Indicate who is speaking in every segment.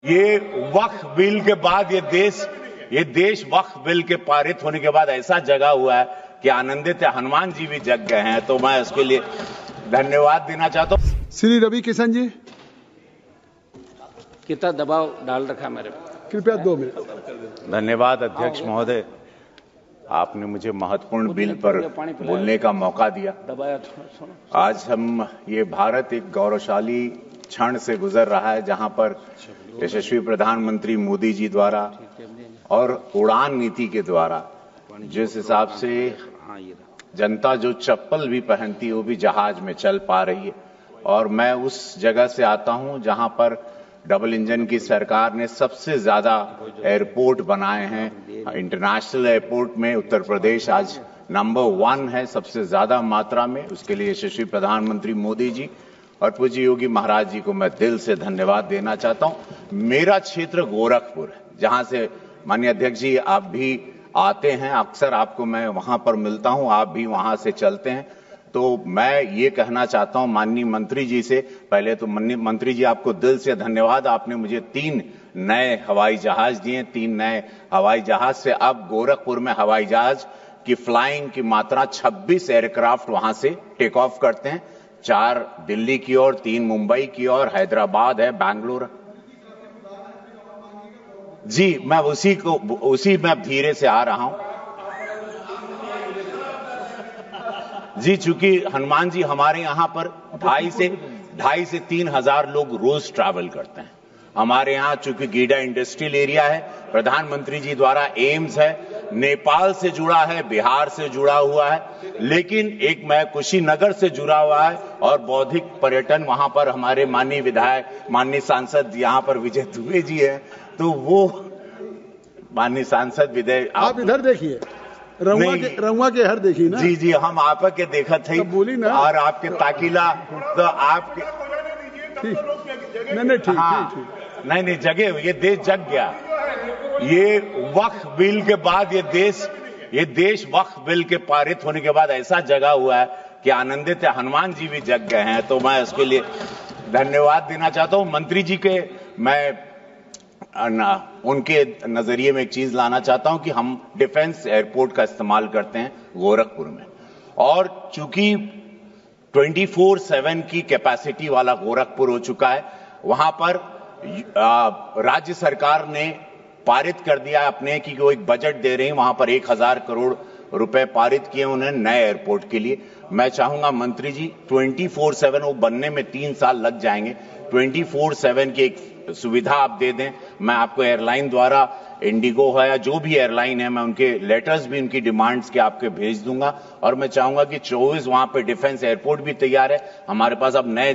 Speaker 1: ये वक्फ बिल के बाद ये देश वक्फ बिल के पारित होने के बाद ऐसा जगा हुआ है कि आनंदित हनुमान जी भी जग गए हैं, तो मैं उसके लिए धन्यवाद देना चाहता हूं।
Speaker 2: श्री रवि किशन जी,
Speaker 3: कितना दबाव डाल रखा मेरे पे,
Speaker 2: कृपया 2 मिनट।
Speaker 1: धन्यवाद अध्यक्ष महोदय, आपने मुझे महत्वपूर्ण बिल पर बोलने का मौका दिया।
Speaker 3: दबाया थोड़ा।
Speaker 1: आज हम ये भारत एक गौरवशाली क्षण से गुजर रहा है जहां पर यशस्वी प्रधानमंत्री मोदी जी द्वारा और उड़ान नीति के द्वारा जिस हिसाब से जनता जो चप्पल भी पहनती है वो भी जहाज में चल पा रही है। और मैं उस जगह से आता हूं जहां पर डबल इंजन की सरकार ने सबसे ज्यादा एयरपोर्ट बनाए हैं। इंटरनेशनल एयरपोर्ट में उत्तर प्रदेश आज नंबर 1 है सबसे ज्यादा मात्रा में। उसके लिए यशस्वी प्रधानमंत्री मोदी जी और पूज्य योगी महाराज जी को मैं दिल से धन्यवाद देना चाहता हूं। मेरा क्षेत्र गोरखपुर है, जहां से माननीय अध्यक्ष जी आप भी आते हैं, अक्सर आपको मैं वहां पर मिलता हूं, आप भी वहां से चलते हैं। तो मैं ये कहना चाहता हूं माननीय मंत्री जी से, पहले तो मंत्री जी आपको दिल से धन्यवाद, आपने मुझे 3 नए हवाई जहाज दिए। 3 नए हवाई जहाज से अब गोरखपुर में हवाई जहाज की फ्लाइंग की मात्रा 26 एयरक्राफ्ट वहां से टेक ऑफ करते हैं। 4 दिल्ली की ओर, 3 मुंबई की ओर, हैदराबाद है, बैंगलोर। जी मैं उसी में धीरे से आ रहा हूं। जी चूंकि हनुमान जी हमारे यहां पर 2.5 से 3 हजार लोग रोज ट्रैवल करते हैं। हमारे यहां चूंकि गीडा इंडस्ट्रियल एरिया है, प्रधानमंत्री जी द्वारा एम्स है, नेपाल से जुड़ा है, बिहार से जुड़ा हुआ है, लेकिन एक मैं कुशीनगर से जुड़ा हुआ है और बौद्धिक पर्यटन वहां पर हमारे माननीय विधायक, माननीय सांसद यहां पर विजय दुबे जी है, तो वो माननीय सांसद विजय
Speaker 2: आप इधर देखिए, रहुआ के हर देखिए ना।
Speaker 1: जी जी हम आप के देखा थे
Speaker 2: बोली ना,
Speaker 1: और आपके ताकिला तो आपके
Speaker 2: नहीं ठीक
Speaker 1: हाँ,
Speaker 2: ठीक
Speaker 1: नहीं जगे, ये देश जग गया। ये वक्फ बिल के बाद ये देश वक्फ बिल के पारित होने के बाद ऐसा जगा हुआ है कि आनंदित हनुमान जी भी जग गए हैं, तो मैं उसके लिए धन्यवाद देना चाहता हूं। मंत्री जी के मैं उनके नजरिए में एक चीज लाना चाहता हूं कि हम डिफेंस एयरपोर्ट का इस्तेमाल करते हैं गोरखपुर में, और चूंकि 24/7 की कैपेसिटी वाला गोरखपुर हो चुका है, वहां पर राज्य सरकार ने पारित कर दिया अपने कि वो एक बजट दे रहे हैं, वहां पर 1000 करोड़ रुपए पारित किए उन्होंने नए एयरपोर्ट के लिए। मैं चाहूंगा मंत्री जी 24/7 वो बनने में 3 साल लग जाएंगे, 24/7 की एक सुविधा आप दे दें। मैं आपको एयरलाइन द्वारा, इंडिगो है या जो भी एयरलाइन है, मैं उनके लेटर्स भी उनकी डिमांड्स के आपके भेज दूंगा। और मैं चाहूंगा कि 24 वहां पे डिफेंस एयरपोर्ट भी तैयार है। हमारे पास अब नए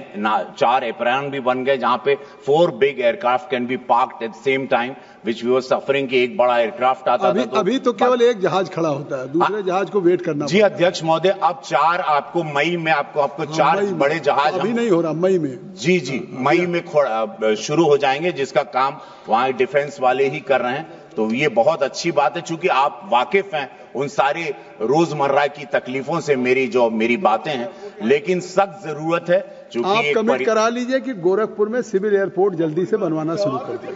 Speaker 1: 4 एयरप्लेन भी बन गए जहां पे 4 big aircraft can be parked at same time, which we were suffering कि एक बड़ा एयरक्राफ्ट आता था।
Speaker 2: अभी तो केवल एक जहाज खड़ा होता है, दूसरे जहाज को वेट करना।
Speaker 1: जी अध्यक्ष महोदय, अब 4 आपको मई में आपको 4 बड़े जहाज
Speaker 2: अभी नहीं हो रहा, मई में।
Speaker 1: जी मई में शुरू हो जाएंगे, जिसका काम वहां डिफेंस वाले ही कर रहे हैं। तो ये बहुत अच्छी बात है, चूंकि आप वाकिफ हैं उन सारे रोजमर्रा की तकलीफों से मेरी बातें हैं, लेकिन सख्त जरूरत है।
Speaker 2: आप कमिट करा लीजिए कि गोरखपुर में सिविल एयरपोर्ट जल्दी से बनवाना शुरू कर दें।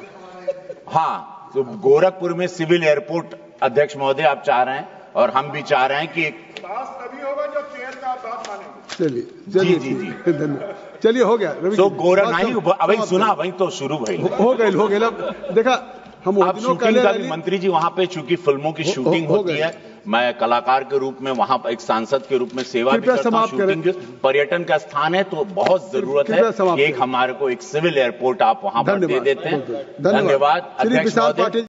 Speaker 1: हाँ, तो गोरखपुर में सिविल एयरपोर्ट अध्यक्ष महोदय आप चाह रहे हैं और हम भी चाह रहे हैं कि
Speaker 4: तभी होगा जब चेयर का आप बात मानेंगे।
Speaker 2: चलिए
Speaker 1: जी
Speaker 2: धन्यवाद। चलिए हो गया रवि।
Speaker 1: तो गोरख नहीं अभी सुना, वही तो शुरू भाई
Speaker 2: हो गए। देखा हम
Speaker 1: आप शूटिंग का भी मंत्री जी वहां पे चूंकि फिल्मों की शूटिंग होती है, मैं कलाकार के रूप में वहां एक सांसद के रूप में सेवा भी करता हूं। शूटिंग पर्यटन का स्थान है, तो बहुत जरूरत है कि एक हमारे को एक सिविल एयरपोर्ट आप वहां पर दे देते हैं। धन्यवाद अध्यक्ष महोदय।